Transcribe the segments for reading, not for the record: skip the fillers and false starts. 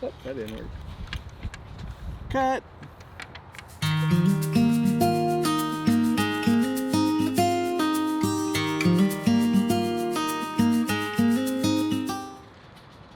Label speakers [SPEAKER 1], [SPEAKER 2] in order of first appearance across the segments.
[SPEAKER 1] Oh, that didn't work. Cut.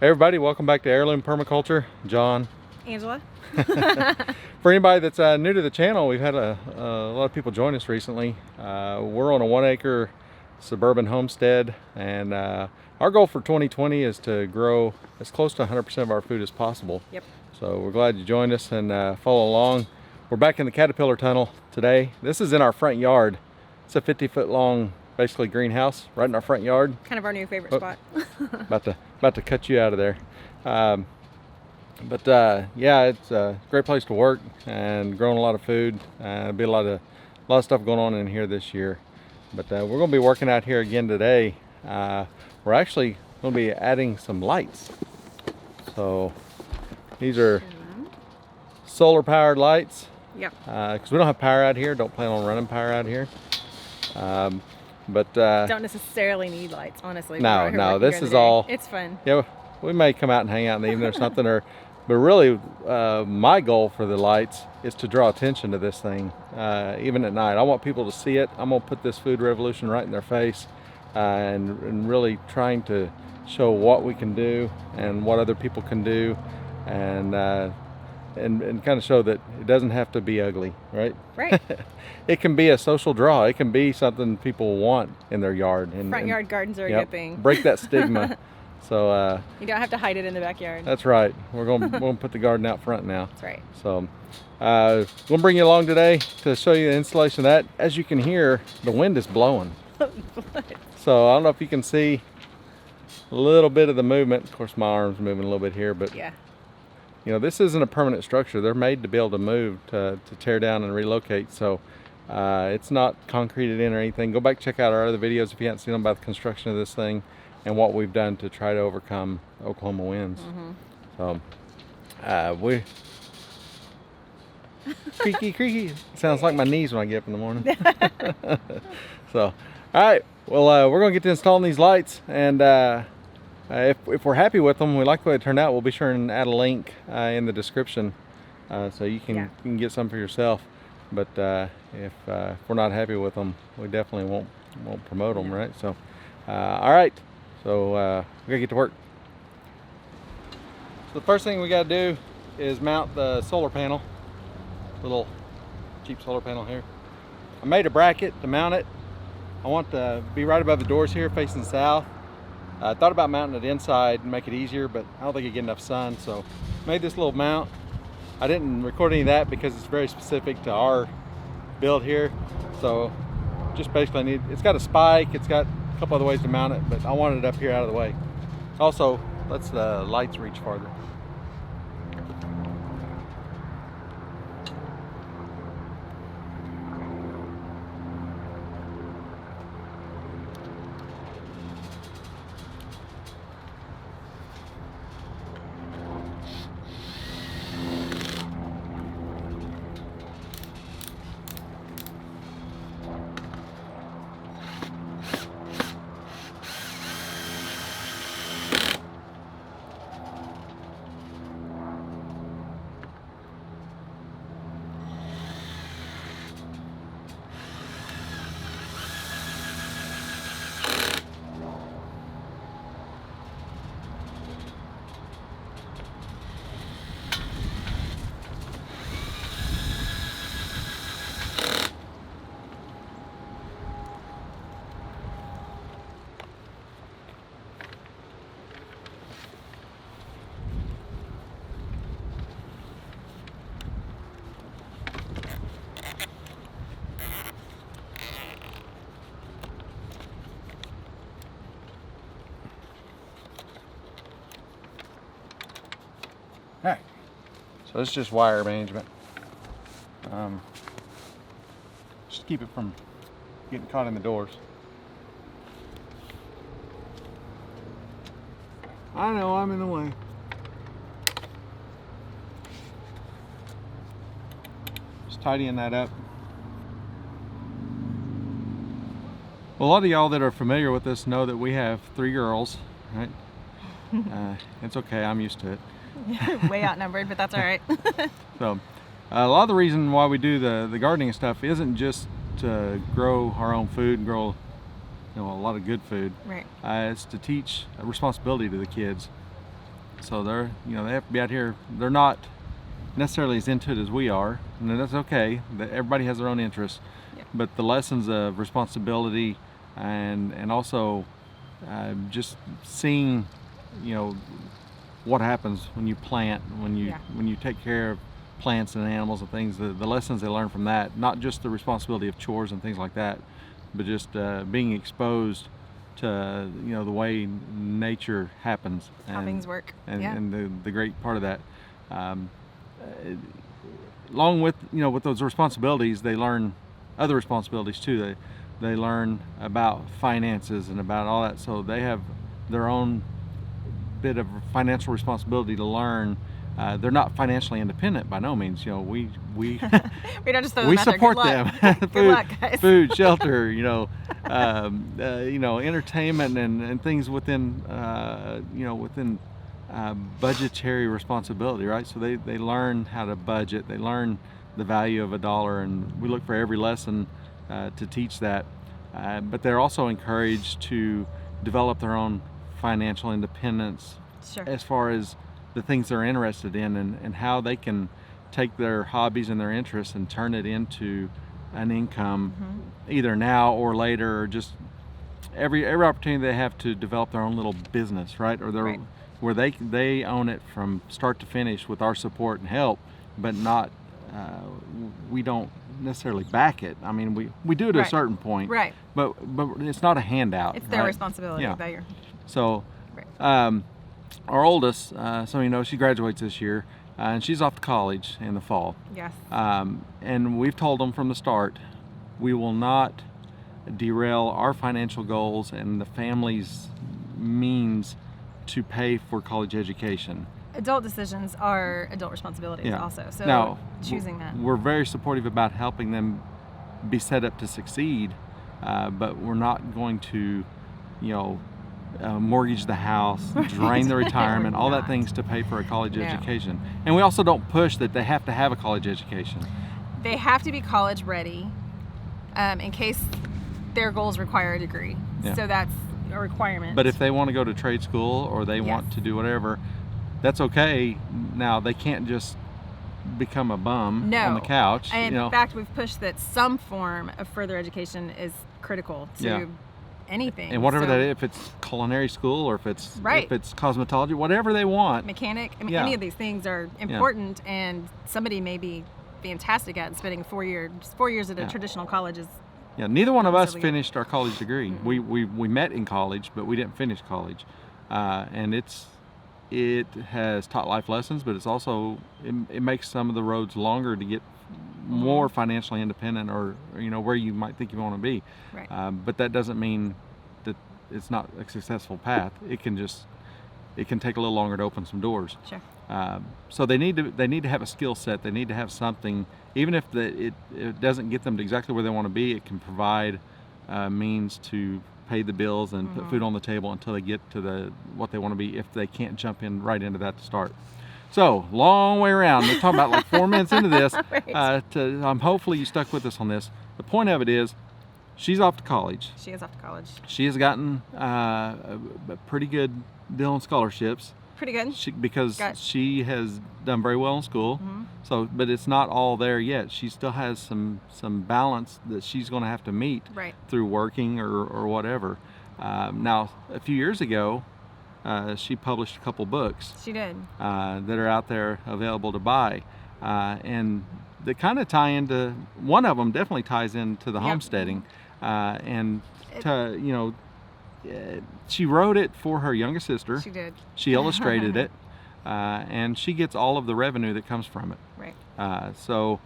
[SPEAKER 1] Hey everybody, welcome back to Heirloom Permaculture. John.
[SPEAKER 2] Angela.
[SPEAKER 1] For anybody that's new to the channel, we've had a lot of people join us recently. We're on a 1 acre suburban homestead, and our goal for 2020 is to grow as close to 100% of our food as possible.
[SPEAKER 2] Yep.
[SPEAKER 1] So we're glad you joined us and follow along. We're back in the caterpillar tunnel today. This is in our front yard. It's a 50-foot long, basically greenhouse right in our front yard.
[SPEAKER 2] Kind of our new favorite spot.
[SPEAKER 1] about to cut you out of there. Yeah, it's a great place to work and growing a lot of food. There'll be a lot of stuff going on in here this year. But we're going to be working out here again today. We're actually going to be adding some lights. So these are solar powered lights.
[SPEAKER 2] Yep.
[SPEAKER 1] Because we don't have power out here. Don't plan on running power out here.
[SPEAKER 2] Don't necessarily need lights, honestly.
[SPEAKER 1] No, this is all.
[SPEAKER 2] It's fun.
[SPEAKER 1] Yeah, we may come out and hang out in the evening or something, but really, my goal for the lights is to draw attention to this thing, even at night. I want people to see it. I'm gonna put this food revolution right in their face, and really trying to show what we can do and what other people can do, and kind of show that it doesn't have to be ugly, right?
[SPEAKER 2] Right.
[SPEAKER 1] It can be a social draw. It can be something people want in their yard.
[SPEAKER 2] Front yard gardens are a good thing.
[SPEAKER 1] Break that stigma. So
[SPEAKER 2] you don't have to hide it in the backyard.
[SPEAKER 1] That's right. We're gonna put the garden out front now.
[SPEAKER 2] That's right.
[SPEAKER 1] So we'll bring you along today to show you the installation of that. As you can hear, the wind is blowing. So I don't know if you can see a little bit of the movement. Of course, my arm's moving a little bit here, but
[SPEAKER 2] yeah.
[SPEAKER 1] You know, this isn't a permanent structure. They're made to be able to move, to tear down and relocate. So it's not concreted in or anything. Go back, check out our other videos if you haven't seen them about the construction of this thing and what we've done to try to overcome Oklahoma winds. So we creaky. Sounds like my knees when I get up in the morning. So, all right. Well, we're gonna get to installing these lights, and if we're happy with them, we like the way they turned out, we'll be sure and add a link in the description so you can get some for yourself. But if we're not happy with them, we definitely won't promote them, right? So, all right. So we're gonna get to work. So the first thing we got to do is mount the solar panel. Little cheap solar panel here. I made a bracket to mount it. I want to be right above the doors here, facing south. I thought about mounting it inside and make it easier, but I don't think it'd get enough sun, so made this little mount. I didn't record any of that because it's very specific to our build here. So just basically it's got a spike, it's got a couple other ways to mount it, but I wanted it up here out of the way. Also, lets the lights reach farther. Alright, so it's just wire management. Just keep it from getting caught in the doors. I know, I'm in the way. Just tidying that up. Well, a lot of y'all that are familiar with this know that we have 3 girls, right? It's okay, I'm used to it.
[SPEAKER 2] Way outnumbered, but that's all right.
[SPEAKER 1] So a lot of the reason why we do the gardening and stuff isn't just to grow our own food and grow a lot of good food.
[SPEAKER 2] Right.
[SPEAKER 1] It's to teach a responsibility to the kids. So they have to be out here. They're not necessarily as into it as we are, and that's okay. Everybody has their own interests.
[SPEAKER 2] Yep.
[SPEAKER 1] But the lessons of responsibility and also just seeing, what happens when you plant, when you take care of plants and animals and things, the lessons they learn from that, not just the responsibility of chores and things like that, but just being exposed to the way nature happens,
[SPEAKER 2] how things work,
[SPEAKER 1] and the great part of that. Along with with those responsibilities, they learn other responsibilities too. They learn about finances and about all that, so they have their own bit of financial responsibility to learn. They're not financially independent by no means. We
[SPEAKER 2] we don't just throw them
[SPEAKER 1] we
[SPEAKER 2] out there.
[SPEAKER 1] support
[SPEAKER 2] Good luck.
[SPEAKER 1] them.
[SPEAKER 2] Good luck, guys.
[SPEAKER 1] Food, shelter, entertainment and things within within budgetary responsibility, right? So they learn how to budget. They learn the value of $1, and we look for every lesson to teach that. But they're also encouraged to develop their own financial independence.
[SPEAKER 2] Sure.
[SPEAKER 1] As far as the things they're interested in, and how they can take their hobbies and their interests and turn it into an income, either now or later, or just every opportunity they have to develop their own little business, right? Or
[SPEAKER 2] Right.
[SPEAKER 1] where they own it from start to finish with our support and help, but not we don't necessarily back it. I mean, we do it to a
[SPEAKER 2] Right.
[SPEAKER 1] certain point,
[SPEAKER 2] Right.
[SPEAKER 1] but it's not a handout.
[SPEAKER 2] It's their
[SPEAKER 1] right?
[SPEAKER 2] responsibility.
[SPEAKER 1] Yeah.
[SPEAKER 2] About your.
[SPEAKER 1] So
[SPEAKER 2] Right.
[SPEAKER 1] our oldest, some of you know, she graduates this year, and she's off to college in the fall.
[SPEAKER 2] Yes.
[SPEAKER 1] And we've told them from the start, we will not derail our financial goals and the family's means to pay for college education.
[SPEAKER 2] Adult decisions are adult responsibilities
[SPEAKER 1] Yeah.
[SPEAKER 2] also. So
[SPEAKER 1] Now,
[SPEAKER 2] choosing that.
[SPEAKER 1] We're very supportive about helping them be set up to succeed, but we're not going to, mortgage the house, drain the retirement, all that
[SPEAKER 2] not.
[SPEAKER 1] things to pay for a college
[SPEAKER 2] No.
[SPEAKER 1] education. And we also don't push that they have to have a college education.
[SPEAKER 2] They have to be college ready, in case their goals require a degree.
[SPEAKER 1] Yeah.
[SPEAKER 2] So that's a requirement.
[SPEAKER 1] But if they want to go to trade school or they want to do whatever, that's okay. Now, they can't just become a bum on the couch.
[SPEAKER 2] And in fact, we've pushed that some form of further education is critical to anything.
[SPEAKER 1] And whatever
[SPEAKER 2] So
[SPEAKER 1] that is, if it's culinary school or if it's
[SPEAKER 2] Right.
[SPEAKER 1] cosmetology, whatever they want.
[SPEAKER 2] mechanic,
[SPEAKER 1] Yeah.
[SPEAKER 2] any of these things are important, and somebody may be fantastic at spending 4 years at a traditional college is.
[SPEAKER 1] Yeah, neither one of us
[SPEAKER 2] Absolutely.
[SPEAKER 1] finished our college degree. We met in college, but we didn't finish college. And it has taught life lessons, but it's also it makes some of the roads longer to get more financially independent, or where you might think you want to be.
[SPEAKER 2] Right.
[SPEAKER 1] But that doesn't mean that it's not a successful path. It can take a little longer to open some doors.
[SPEAKER 2] Sure.
[SPEAKER 1] So they need to have a skill set. They need to have something, even if it doesn't get them to exactly where they want to be. It can provide means to pay the bills and put food on the table until they get to what they want to be, if they can't jump in right into that to start. So, long way around. We're talking about like 4 minutes into this.
[SPEAKER 2] Right.
[SPEAKER 1] Hopefully you stuck with us on this. The point of it is, she's off to college.
[SPEAKER 2] She is off to college.
[SPEAKER 1] She has gotten a pretty good deal on scholarships.
[SPEAKER 2] Pretty good.
[SPEAKER 1] Because she has done very well in school. So, but it's not all there yet. She still has some balance that she's going to have to meet through working or whatever. Now, a few years ago, she published a couple books.
[SPEAKER 2] She did.
[SPEAKER 1] That are out there available to buy, and they kind of tie into. One of them definitely ties into the homesteading, and she wrote it for her younger sister.
[SPEAKER 2] She did.
[SPEAKER 1] She illustrated it, and she gets all of the revenue that comes from it.
[SPEAKER 2] Right.
[SPEAKER 1] So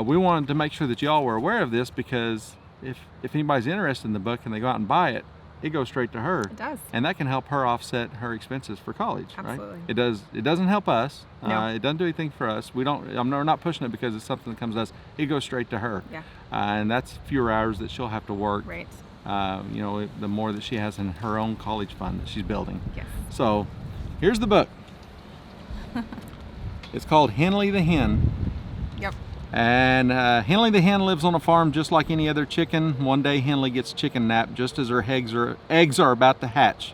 [SPEAKER 1] we wanted to make sure that y'all were aware of this, because if anybody's interested in the book and they go out and buy it, it goes straight to her.
[SPEAKER 2] It does.
[SPEAKER 1] And that can help her offset her expenses for college.
[SPEAKER 2] Absolutely.
[SPEAKER 1] Right? It doesn't help us.
[SPEAKER 2] No.
[SPEAKER 1] It doesn't do anything for us. We're not pushing it because it's something that comes to us. It goes straight to her.
[SPEAKER 2] Yeah.
[SPEAKER 1] And that's fewer hours that she'll have to work.
[SPEAKER 2] Right.
[SPEAKER 1] The more that she has in her own college fund that she's building.
[SPEAKER 2] Yes.
[SPEAKER 1] So here's the book. It's called Henley the Hen.
[SPEAKER 2] Yep.
[SPEAKER 1] And Henley the Hen lives on a farm just like any other chicken. One day Henley gets chicken nap just as her eggs are about to hatch.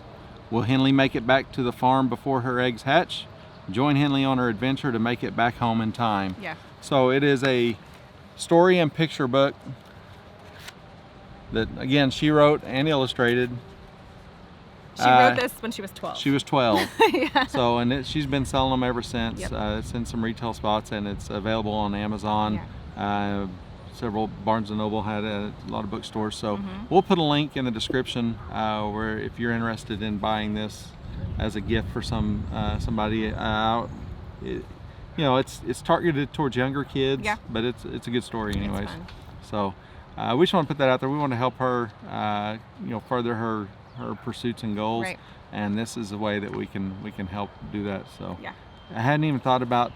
[SPEAKER 1] Will Henley make it back to the farm before her eggs hatch? Join Henley on her adventure to make it back home in time.
[SPEAKER 2] Yeah.
[SPEAKER 1] So it is a story and picture book that, again, she wrote and illustrated.
[SPEAKER 2] She wrote this when she was 12.
[SPEAKER 1] She was 12.
[SPEAKER 2] Yeah.
[SPEAKER 1] So, and she's been selling them ever since.
[SPEAKER 2] Yep.
[SPEAKER 1] It's in some retail spots, and it's available on Amazon.
[SPEAKER 2] Yeah.
[SPEAKER 1] Several Barnes & Noble had a lot of bookstores. So we'll put a link in the description where if you're interested in buying this as a gift for somebody. You know, it's targeted towards younger kids,
[SPEAKER 2] yeah.
[SPEAKER 1] but it's a good story anyways.
[SPEAKER 2] Fun.
[SPEAKER 1] So we just want to put that out there. We want to help her, you know, further her pursuits and goals.
[SPEAKER 2] Right.
[SPEAKER 1] And this is a way that we can help do that. So
[SPEAKER 2] yeah.
[SPEAKER 1] I hadn't even thought about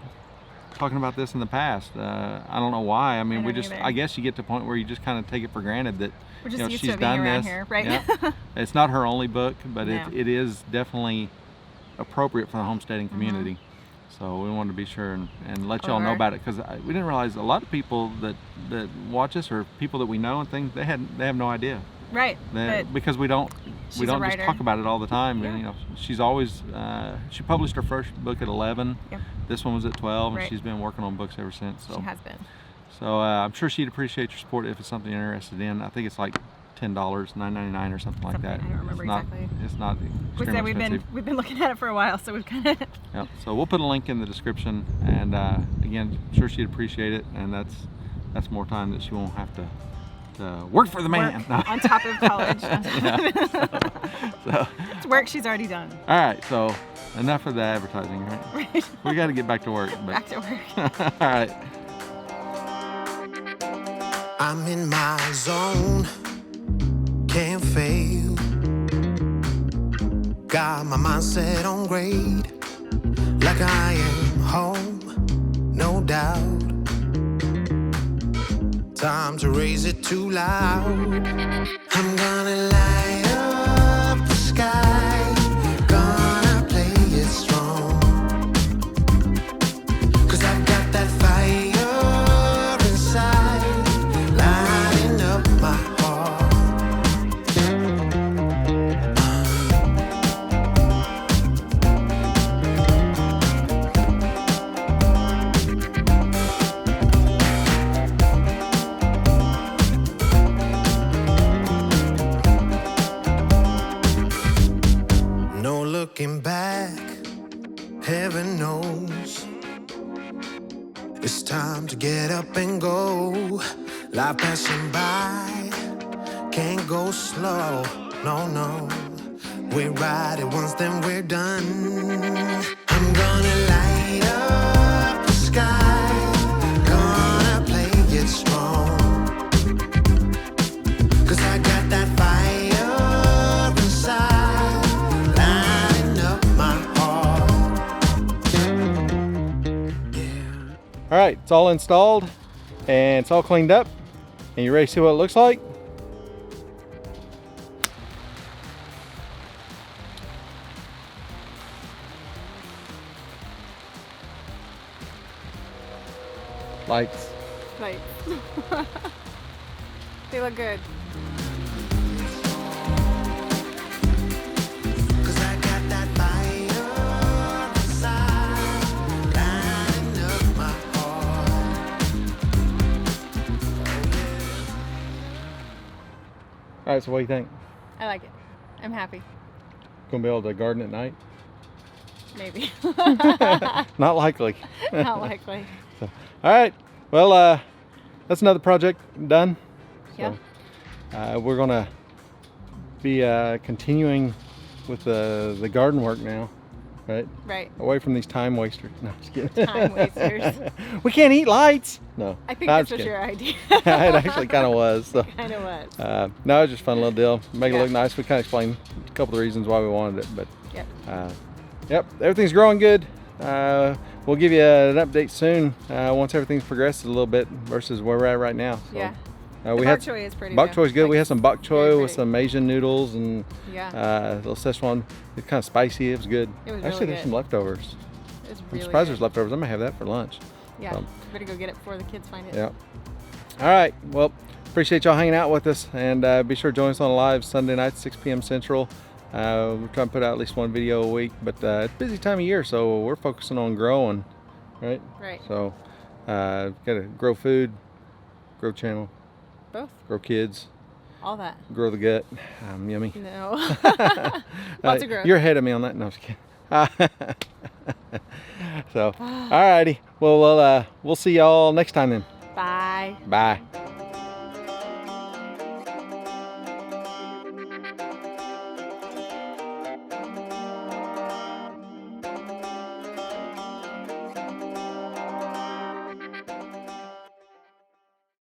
[SPEAKER 1] talking about this in the past. I don't know why. I mean, I guess you get to a point where you just kind of take it for granted that
[SPEAKER 2] we're just
[SPEAKER 1] you know,
[SPEAKER 2] used
[SPEAKER 1] she's
[SPEAKER 2] to it being
[SPEAKER 1] done
[SPEAKER 2] around
[SPEAKER 1] this.
[SPEAKER 2] here, right?
[SPEAKER 1] Yeah. It's not her only book, but
[SPEAKER 2] No.
[SPEAKER 1] it is definitely appropriate for the homesteading community. So we wanted to be sure and let y'all know about it, because we didn't realize a lot of people that watch us or people that we know and things, they have no idea.
[SPEAKER 2] Right.
[SPEAKER 1] Because we don't just talk about it all the time.
[SPEAKER 2] Yeah.
[SPEAKER 1] And, you know, she's always she published her first book at 11.
[SPEAKER 2] Yep.
[SPEAKER 1] This one was at 12, and
[SPEAKER 2] Right.
[SPEAKER 1] she's been working on books ever since. So
[SPEAKER 2] she has been.
[SPEAKER 1] So I'm sure she'd appreciate your support if it's something you're interested in. I think it's like $10, $9.99 or something like that.
[SPEAKER 2] I don't remember exactly.
[SPEAKER 1] It's not extremely expensive.
[SPEAKER 2] We've been looking at it for a while, so we've kind of.
[SPEAKER 1] Yep. So we'll put a link in the description, and again, I'm sure she'd appreciate it, and that's more time that she won't have to work for the man.
[SPEAKER 2] On top of college.
[SPEAKER 1] So
[SPEAKER 2] it's work she's already done.
[SPEAKER 1] All right, so enough of the advertising, right?
[SPEAKER 2] Right.
[SPEAKER 1] We got to get back to work.
[SPEAKER 2] Back to work.
[SPEAKER 1] All right.
[SPEAKER 3] I'm in my zone, can't fail. Got my mindset on grade, like I am home, no doubt. Time to raise it too loud. I'm gonna light up the sky, gonna play it strong, 'cause I've got that fire inside, lighting up my heart. No looking back, heaven knows it's time to get up and go. Life passing by, can't go slow, no. We ride it once, then we're done. I'm gonna light up the sky, gonna play it strong, 'cause I got that fire inside, lighting up my heart. Yeah.
[SPEAKER 1] All right, it's all installed and it's all cleaned up. And you ready to see what it looks like? Lights.
[SPEAKER 2] Like, they look good.
[SPEAKER 3] 'Cause I got that fire inside, lighting up my heart.
[SPEAKER 1] All right, so what do you think?
[SPEAKER 2] I like it. I'm happy.
[SPEAKER 1] Gonna be able to garden at night?
[SPEAKER 2] Maybe.
[SPEAKER 1] Not likely.
[SPEAKER 2] Not likely.
[SPEAKER 1] So, all right, well, that's another project done.
[SPEAKER 2] Yeah.
[SPEAKER 1] So, we're gonna be continuing with the garden work now, right?
[SPEAKER 2] Right.
[SPEAKER 1] Away from these time wasters. No, just kidding.
[SPEAKER 2] Time wasters.
[SPEAKER 1] We can't eat lights. No.
[SPEAKER 2] I think
[SPEAKER 1] No, I'm
[SPEAKER 2] this
[SPEAKER 1] just
[SPEAKER 2] was
[SPEAKER 1] kidding.
[SPEAKER 2] your idea.
[SPEAKER 1] It actually kind of was. So.
[SPEAKER 2] Kind of was.
[SPEAKER 1] No, it was just a fun little deal. Make it
[SPEAKER 2] Yeah.
[SPEAKER 1] look nice. We kind of explained a couple of the reasons why we wanted it, but
[SPEAKER 2] Yep.
[SPEAKER 1] yep, everything's growing good. We'll give you an update soon once everything's progressed a little bit versus where we're at right now. So,
[SPEAKER 2] Yeah. The bok choy is pretty
[SPEAKER 1] Bok
[SPEAKER 2] good.
[SPEAKER 1] choy is good.
[SPEAKER 2] Like,
[SPEAKER 1] We had some bok choy
[SPEAKER 2] very
[SPEAKER 1] with some Asian noodles and
[SPEAKER 2] Yeah.
[SPEAKER 1] little Szechuan. It's kind of spicy. It was good.
[SPEAKER 2] It was
[SPEAKER 1] Actually,
[SPEAKER 2] really
[SPEAKER 1] there's
[SPEAKER 2] good.
[SPEAKER 1] some leftovers.
[SPEAKER 2] It was
[SPEAKER 1] I'm
[SPEAKER 2] really
[SPEAKER 1] surprised
[SPEAKER 2] good.
[SPEAKER 1] there's leftovers. I might have that for lunch.
[SPEAKER 2] Yeah. Better go get it before the kids find it.
[SPEAKER 1] Yeah. All right. Well, appreciate y'all hanging out with us, and be sure to join us on live Sunday night, 6 p.m. Central. We're trying to put out at least one video a week, but it's a busy time of year, so we're focusing on growing, right?
[SPEAKER 2] Right.
[SPEAKER 1] So, gotta grow food, grow channel,
[SPEAKER 2] Both.
[SPEAKER 1] grow kids,
[SPEAKER 2] All that.
[SPEAKER 1] grow the gut. Yummy.
[SPEAKER 2] No. Lots of growth.
[SPEAKER 1] You're ahead of me on that. No, I'm just kidding. So, all righty. Well, we'll see y'all next time then.
[SPEAKER 2] Bye.
[SPEAKER 1] Bye.